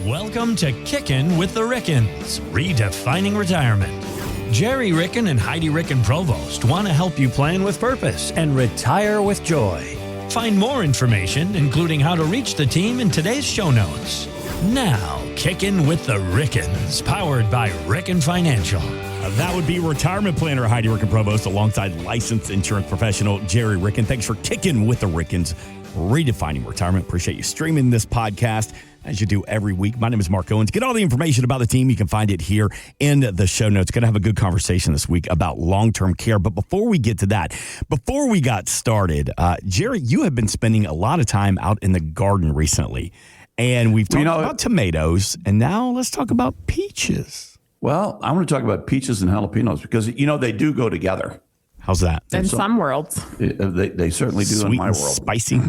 Welcome to Kickin' with the Rickens, redefining retirement. Gerry Ricken and Heidi Ricken Provost want to help you plan with purpose and retire with joy. Find more information, including how to reach the team, in today's show notes. Now, Kickin' with the Rickens, powered by Ricken Financial. That would be retirement planner Heidi Ricken Provost alongside licensed insurance professional Gerry Ricken. Thanks for kicking with the Rickens, redefining retirement. Appreciate you streaming this podcast as you do every week. My name is Mark Owens. Get all the information about the team. You can find it here in the show notes. Going to have a good conversation this week about long-term care. But before we get to that, before we got started, Gerry, you have been spending a lot of time out in the garden recently. And we've talked about tomatoes, and now let's talk about peaches. Well, I want to talk about peaches and jalapenos because, they do go together. How's that? In some worlds. They certainly do. Sweet in my and world. Spicy.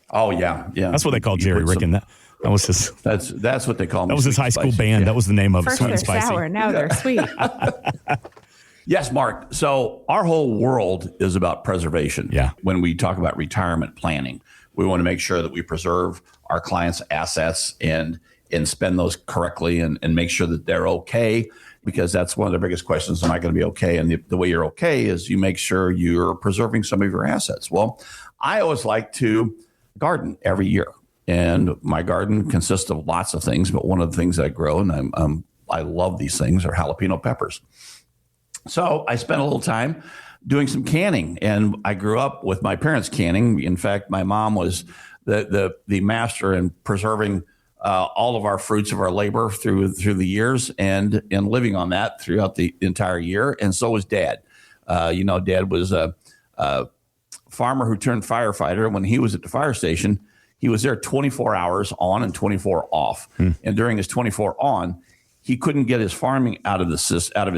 Oh, yeah. That's what they call Gerry Ricken. That was his. That's what they call me. That was his high school band. Yeah. That was the name of it. First they're sour, now they're sweet. Yes, Mark. So our whole world is about preservation. Yeah. When we talk about retirement planning, we want to make sure that we preserve our clients' assets and spend those correctly and make sure that they're okay, because that's one of the biggest questions. Am I going to be okay? And the way you're okay is you make sure you're preserving some of your assets. Well, I always like to garden every year. And my garden consists of lots of things, but one of the things that I grow, and I love these things, are jalapeno peppers. So I spent a little time doing some canning, and I grew up with my parents canning. In fact, my mom was the master in preserving all of our fruits of our labor through the years and living on that throughout the entire year. And so was Dad. Dad was a farmer who turned firefighter. When he was at the fire station, he was there 24 hours on and 24 off. And during his 24 on, he couldn't get his farming out of his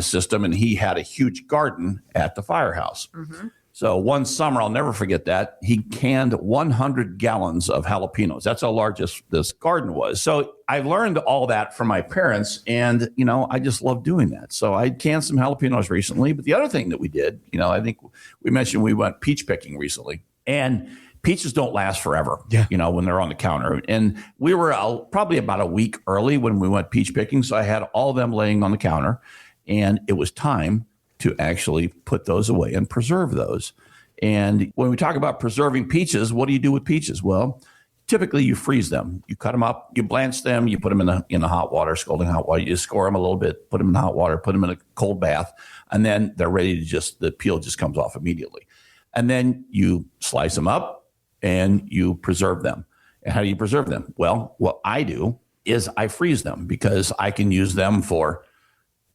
system, and he had a huge garden at the firehouse. Mm-hmm. So one summer, I'll never forget that, he canned 100 gallons of jalapenos. That's how large this garden was. So I learned all that from my parents, and, I just love doing that. So I canned some jalapenos recently. But the other thing that we did, I think we mentioned we went peach picking recently. And peaches don't last forever, when they're on the counter. And we were probably about a week early when we went peach picking. So I had all of them laying on the counter, and it was time to actually put those away and preserve those. And when we talk about preserving peaches, what do you do with peaches? Well, typically you freeze them. You cut them up, you blanch them, you put them in the hot water, scalding hot water. You score them a little bit, put them in hot water, put them in a cold bath, and then they're ready to the peel just comes off immediately. And then you slice them up and you preserve them. And how do you preserve them? Well, what I do is I freeze them because I can use them for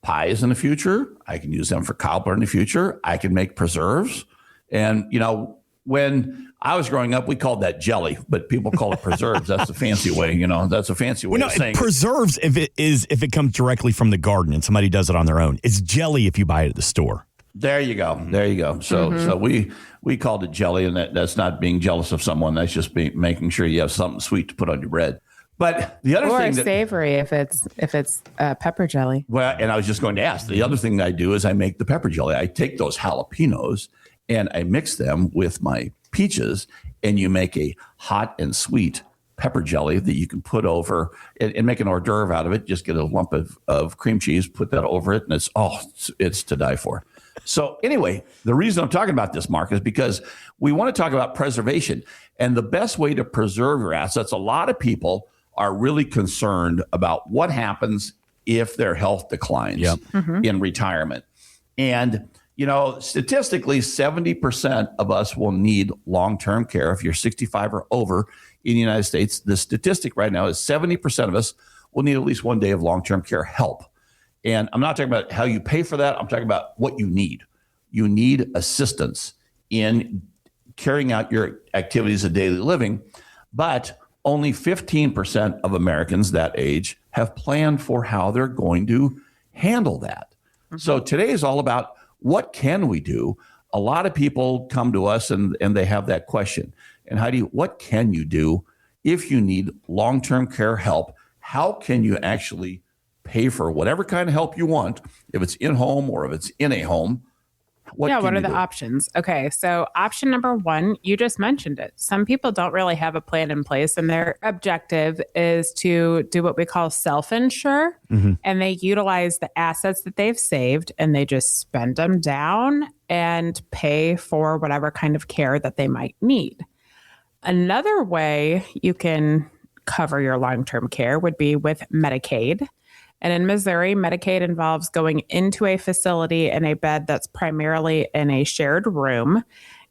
pies in the future. I can use them for cobbler in the future. I can make preserves. And, when I was growing up, we called that jelly, but people call it preserves. That's a fancy way, that's a fancy way of saying preserves if it comes directly from the garden and somebody does it on their own. It's jelly if you buy it at the store. There you go. So we called it jelly, and that's not being jealous of someone. That's just making sure you have something sweet to put on your bread. But the other thing, savory if it's pepper jelly. Well, and I was just going to ask. The other thing that I do is I make the pepper jelly. I take those jalapenos and I mix them with my peaches, and you make a hot and sweet pepper jelly that you can put over and make an hors d'oeuvre out of it. Just get a lump of cream cheese, put that over it, and it's to die for. So anyway, the reason I'm talking about this, Mark, is because we want to talk about preservation. And the best way to preserve your assets, a lot of people are really concerned about what happens if their health declines in retirement. And, statistically, 70% of us will need long-term care. If you're 65 or over in the United States, the statistic right now is 70% of us will need at least one day of long-term care help. And I'm not talking about how you pay for that. I'm talking about what you need. You need assistance in carrying out your activities of daily living, but only 15% of Americans that age have planned for how they're going to handle that. Mm-hmm. So today is all about what can we do? A lot of people come to us and they have that question. And Heidi, what can you do if you need long-term care help? How can you actually pay for whatever kind of help you want, if it's in home or if it's in a home? What What can are you the do? options? Okay, so option number one, you just mentioned it. Some people don't really have a plan in place, and their objective is to do what we call self-insure, and they utilize the assets that they've saved and they just spend them down and pay for whatever kind of care that they might need. Another way you can cover your long-term care would be with Medicaid. And in Missouri, Medicaid involves going into a facility in a bed that's primarily in a shared room.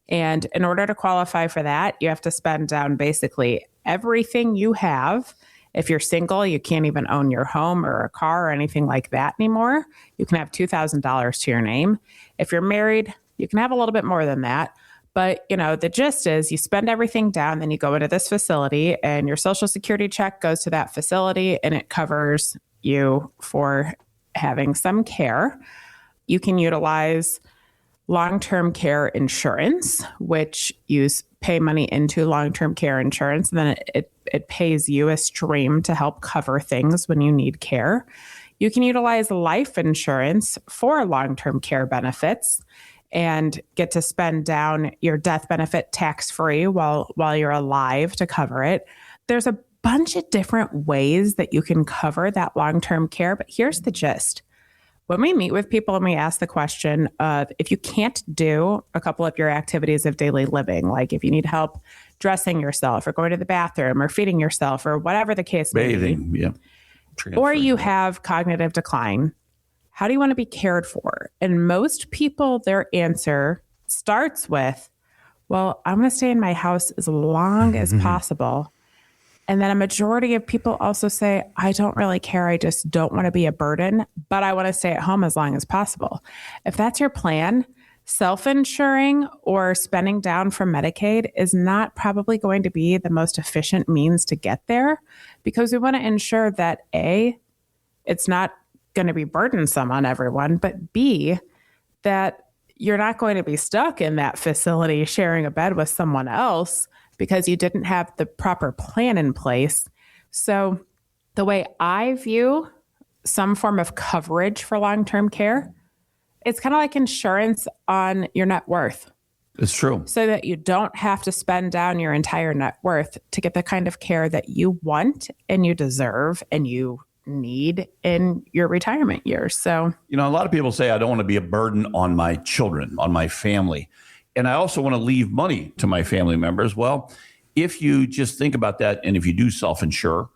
And in order to qualify for that, you have to spend down basically everything you have. If you're single, you can't even own your home or a car or anything like that anymore. You can have $2,000 to your name. If you're married, you can have a little bit more than that. But, the gist is you spend everything down, then you go into this facility and your Social Security check goes to that facility and it covers you for having some care. You can utilize long-term care insurance, which you pay money into long-term care insurance, and then it pays you a stream to help cover things when you need care. You can utilize life insurance for long-term care benefits and get to spend down your death benefit tax-free while you're alive to cover it. There's a bunch of different ways that you can cover that long-term care, but here's the gist. When we meet with people and we ask the question of if you can't do a couple of your activities of daily living, like if you need help dressing yourself or going to the bathroom or feeding yourself or whatever the case may be, or you have cognitive decline, how do you want to be cared for? And most people, their answer starts with, well, I'm going to stay in my house as long as possible. And then a majority of people also say, I don't really care. I just don't want to be a burden, but I want to stay at home as long as possible. If that's your plan, self-insuring or spending down from Medicaid is not probably going to be the most efficient means to get there, because we want to ensure that A, it's not going to be burdensome on everyone, but B, that you're not going to be stuck in that facility sharing a bed with someone else because you didn't have the proper plan in place. So the way I view some form of coverage for long-term care, it's kind of like insurance on your net worth. It's true. So that you don't have to spend down your entire net worth to get the kind of care that you want and you deserve and you need in your retirement years. So, a lot of people say, I don't want to be a burden on my children, on my family. And I also want to leave money to my family members. Well, if you just think about that, and if you do self-insure,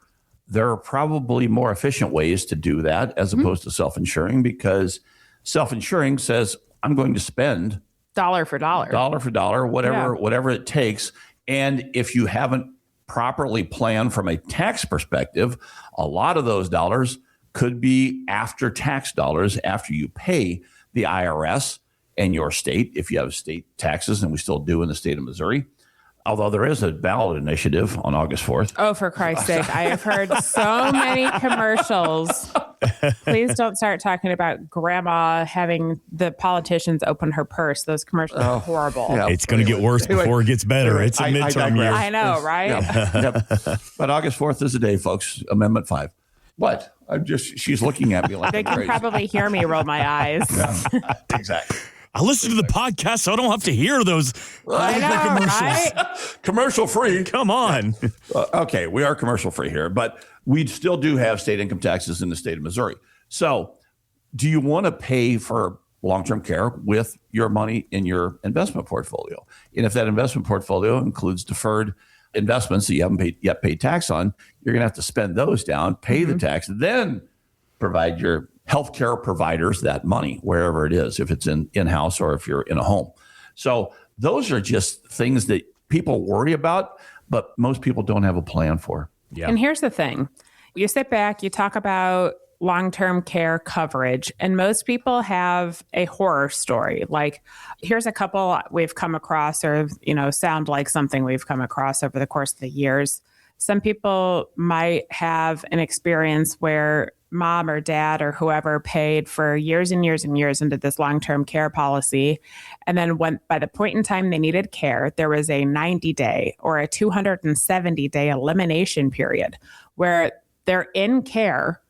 there are probably more efficient ways to do that as opposed to self-insuring, because self-insuring says, I'm going to spend dollar for dollar, whatever it takes. And if you haven't properly planned from a tax perspective, a lot of those dollars could be after tax dollars after you pay the IRS and your state, if you have state taxes, and we still do in the state of Missouri. Although there is a ballot initiative on August 4th. Oh, for Christ's sake. I have heard so many commercials. Please don't start talking about grandma having the politicians open her purse. Those commercials are horrible. Yeah. It's going to get worse before it gets better. It's a midterm year. I know, right? Yep. But August 4th is the day, folks. Amendment 5. What? She's looking at me like They I'm can crazy. probably hear me roll my eyes. Yeah, exactly. I listen to the podcast, so I don't have to hear those I know, commercials. right? Commercial free. Come on. Okay, we are commercial free here, but we still do have state income taxes in the state of Missouri. So do you want to pay for long-term care with your money in your investment portfolio? And if that investment portfolio includes deferred investments that you haven't yet paid tax on, you're going to have to spend those down, pay the tax, then provide your healthcare providers that money, wherever it is, if it's in-house or if you're in a home. So those are just things that people worry about, but most people don't have a plan for. Yeah. And here's the thing. You sit back, you talk about long-term care coverage, and most people have a horror story. Like, here's a couple we've come across or, sound like something we've come across over the course of the years. Some people might have an experience where mom or dad or whoever paid for years and years and years into this long-term care policy. And then by the point in time they needed care, there was a 90-day or a 270-day elimination period where they're in care,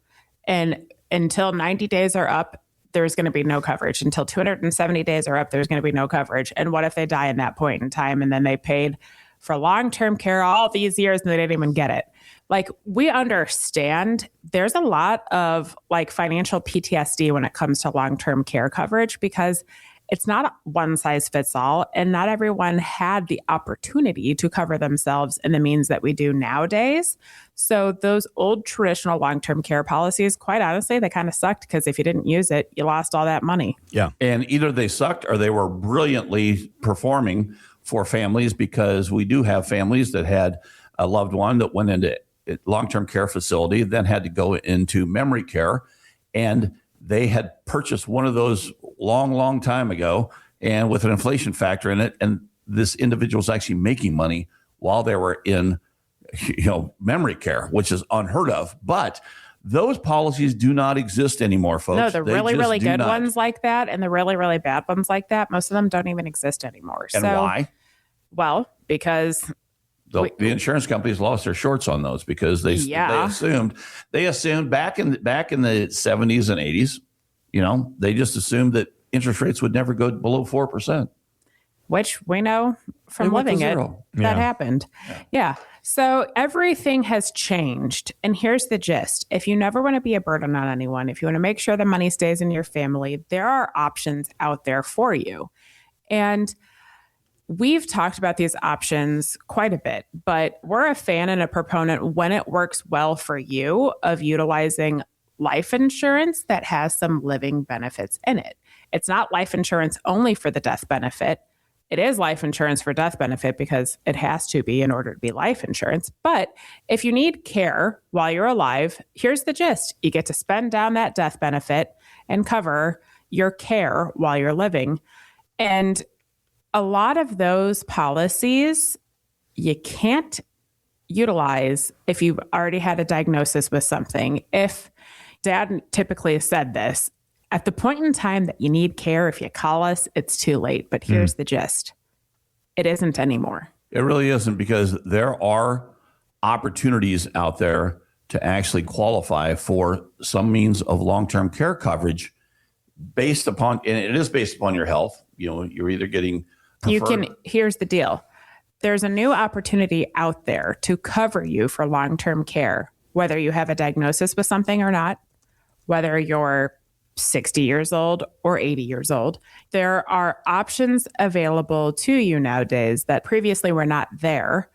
and until 90 days are up, there's going to be no coverage. Until 270 days are up, there's going to be no coverage. And what if they die in that point in time and then they paid for long-term care all these years and they didn't even get it? Like, we understand there's a lot of like financial PTSD when it comes to long-term care coverage, because it's not one size fits all, and not everyone had the opportunity to cover themselves in the means that we do nowadays. So those old traditional long-term care policies, quite honestly, they kind of sucked, because if you didn't use it, you lost all that money. Yeah. And either they sucked or they were brilliantly performing for families, because we do have families that had a loved one that went into a long-term care facility, then had to go into memory care, and they had purchased one of those long time ago, and with an inflation factor in it. And this individual's actually making money while they were in, memory care, which is unheard of. But those policies do not exist anymore, folks. No, the really good ones like that, and the really bad ones like that, most of them don't even exist anymore. And why? Well, because the insurance companies lost their shorts on those, because they assumed back in the 70s and 80s, they just assumed that interest rates would never go below 4%. Which we know from living it, that happened. Yeah. So everything has changed. And here's the gist. If you never want to be a burden on anyone, if you want to make sure the money stays in your family, there are options out there for you. And we've talked about these options quite a bit, but we're a fan and a proponent, when it works well for you, of utilizing life insurance that has some living benefits in it. It's not life insurance only for the death benefit. It is life insurance for death benefit, because it has to be in order to be life insurance. But if you need care while you're alive, here's the gist. You get to spend down that death benefit and cover your care while you're living. And a lot of those policies you can't utilize if you've already had a diagnosis with something. If Dad typically said this, at the point in time that you need care, if you call us, it's too late. But here's the gist. It isn't anymore. It really isn't, because there are opportunities out there to actually qualify for some means of long-term care coverage based upon, and it is based upon your health. You're either getting here's the deal. There's a new opportunity out there to cover you for long-term care, whether you have a diagnosis with something or not, whether you're 60 years old or 80 years old. There are options available to you nowadays that previously were not there.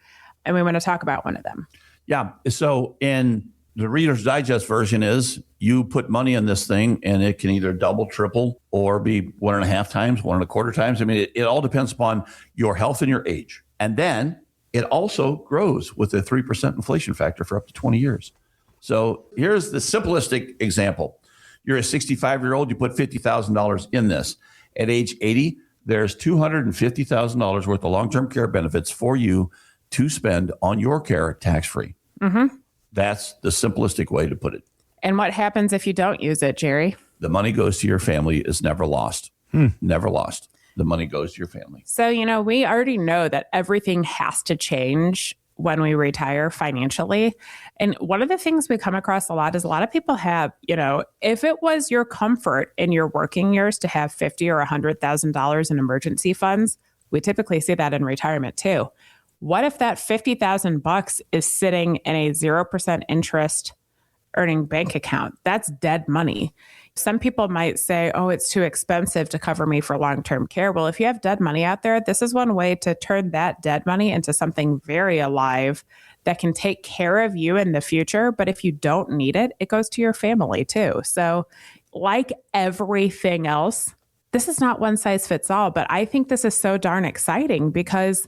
And we want to talk about one of them. Yeah. So in the Reader's Digest version is, you put money in this thing and it can either double, triple, or be 1.5 times, 1.25 times. I mean, it all depends upon your health and your age. And then it also grows with a 3% inflation factor for up to 20 years. So here's the simplistic example. You're a 65-year-old, you put $50,000 in this. At age 80, there's $250,000 worth of long-term care benefits for you to spend on your care tax-free. Mm-hmm. That's the simplistic way to put it. And what happens if you don't use it, Gerry? The money goes to your family. It's never lost. Never lost. The money goes to your family. So, we already know that everything has to change when we retire financially. And one of the things we come across a lot is a lot of people have, if it was your comfort in your working years to have $50,000 or $100,000 in emergency funds, we typically see that in retirement too. What if that $50,000 is sitting in a 0% interest earning bank account? That's dead money. Some people might say, oh, it's too expensive to cover me for long-term care. Well, if you have dead money out there, this is one way to turn that dead money into something very alive that can take care of you in the future. But if you don't need it, it goes to your family too. So like everything else, this is not one size fits all, but I think this is so darn exciting, because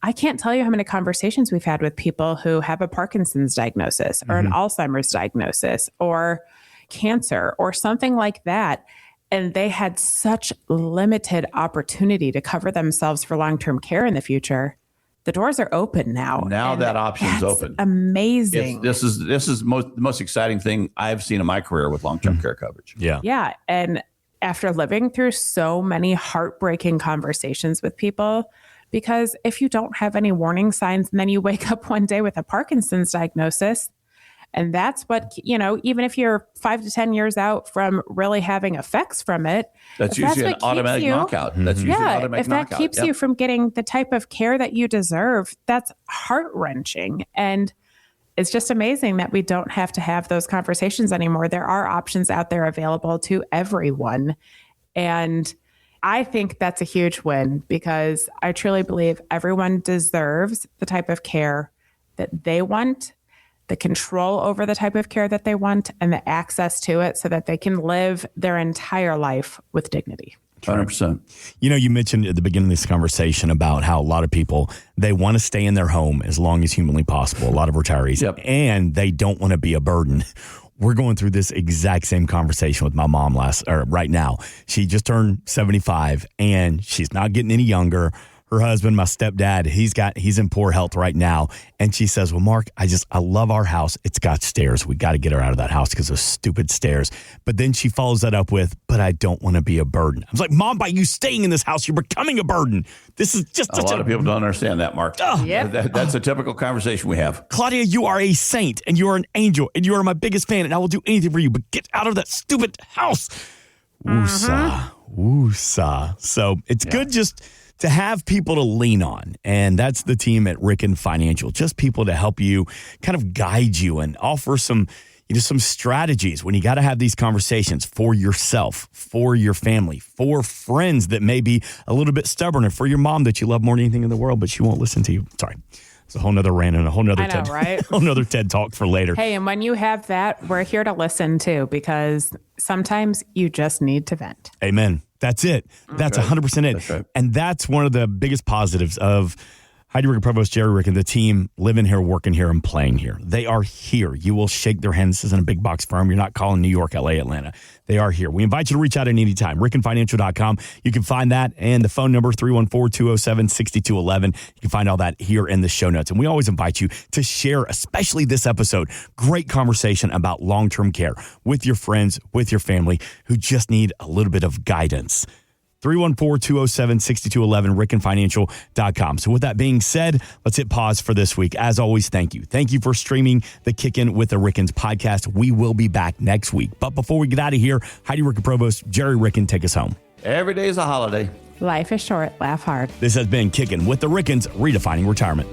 I can't tell you how many conversations we've had with people who have a Parkinson's diagnosis or an Alzheimer's diagnosis or cancer or something like that. And they had such limited opportunity to cover themselves for long-term care in the future. The doors are open now. Now that option's open. Amazing. This is the most exciting thing I've seen in my career with long-term care coverage. Yeah. Yeah. And after living through so many heartbreaking conversations with people, because if you don't have any warning signs and then you wake up one day with a Parkinson's diagnosis, And that's what, even if you're 5 to 10 years out from really having effects from it, that's usually an automatic knockout. That's usually an automatic knockout. If that keeps you from getting the type of care that you deserve, that's heart-wrenching. And it's just amazing that we don't have to have those conversations anymore. There are options out there available to everyone. And I think that's a huge win, because I truly believe everyone deserves the type of care that they want, the control over the type of care that they want, and the access to it so that they can live their entire life with dignity. 100%. You mentioned at the beginning of this conversation about how a lot of people, they want to stay in their home as long as humanly possible, a lot of retirees, and they don't want to be a burden. We're going through this exact same conversation with my mom right now. She just turned 75 and she's not getting any younger. Her husband, my stepdad, he's in poor health right now. And she says, well, Mark, I love our house. It's got stairs. We got to get her out of that house because of stupid stairs. But then she follows that up with, but I don't want to be a burden. I was like, Mom, by you staying in this house, you're becoming a burden. This is just a lot of people don't understand that, Mark. That's a typical conversation we have. Claudia, you are a saint and you are an angel and you are my biggest fan and I will do anything for you, but get out of that stupid house. Woosah. Woosah. So it's good just to have people to lean on. And that's the team at Ricken Financial, just people to help you kind of guide you and offer some strategies when you got to have these conversations for yourself, for your family, for friends that may be a little bit stubborn, and for your mom that you love more than anything in the world, but she won't listen to you. Sorry. It's a whole nother rant and a whole nother whole nother TED Talk for later. Hey, and when you have that, we're here to listen too, because sometimes you just need to vent. Amen. That's it. That's 100% it. That's right. And that's one of the biggest positives of Heidi, Ricken, Provost, Gerry, Ricken, the team living here, working here, and playing here. They are here. You will shake their hands. This isn't a big box firm. You're not calling New York, LA, Atlanta. They are here. We invite you to reach out at any time. RickenFinancial.com. You can find that and the phone number 314-207-6211. You can find all that here in the show notes. And we always invite you to share, especially this episode, great conversation about long-term care with your friends, with your family who just need a little bit of guidance. 314-207-6211, RickenFinancial.com. So with that being said, let's hit pause for this week. As always, thank you. Thank you for streaming the Kickin' with the Rickens podcast. We will be back next week. But before we get out of here, Heidi, Ricken, Provost, Gerry, Ricken, take us home. Every day is a holiday. Life is short. Laugh hard. This has been Kickin' with the Rickens, redefining retirement.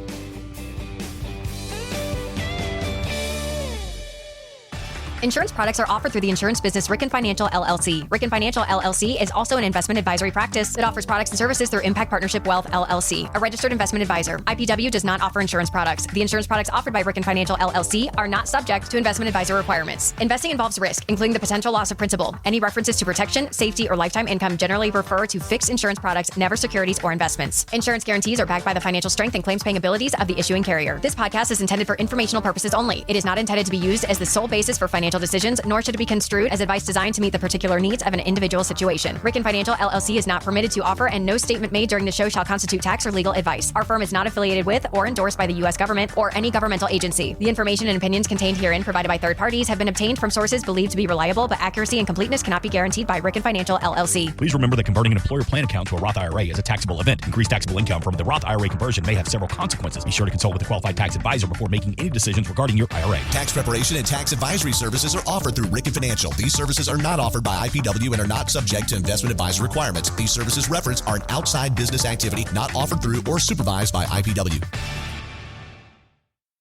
Insurance products are offered through the insurance business Ricken Financial LLC. Ricken Financial LLC is also an investment advisory practice that offers products and services through Impact Partnership Wealth LLC, a registered investment advisor. IPW does not offer insurance products. The insurance products offered by Ricken Financial LLC are not subject to investment advisor requirements. Investing involves risk, including the potential loss of principal. Any references to protection, safety, or lifetime income generally refer to fixed insurance products, never securities or investments. Insurance guarantees are backed by the financial strength and claims paying abilities of the issuing carrier. This podcast is intended for informational purposes only. It is not intended to be used as the sole basis for financial decisions, nor should it be construed as advice designed to meet the particular needs of an individual situation. Ricken Financial LLC is not permitted to offer, and no statement made during the show shall constitute tax or legal advice. Our firm is not affiliated with or endorsed by the U.S. government or any governmental agency. The information and opinions contained herein provided by third parties have been obtained from sources believed to be reliable, but accuracy and completeness cannot be guaranteed by Ricken Financial LLC. Please remember that converting an employer plan account to a Roth IRA is a taxable event. Increased taxable income from the Roth IRA conversion may have several consequences. Be sure to consult with a qualified tax advisor before making any decisions regarding your IRA. Tax preparation and tax advisory services are offered through Ricken Financial. These services are not offered by IPW and are not subject to investment advisor requirements. These services referenced are an outside business activity not offered through or supervised by IPW.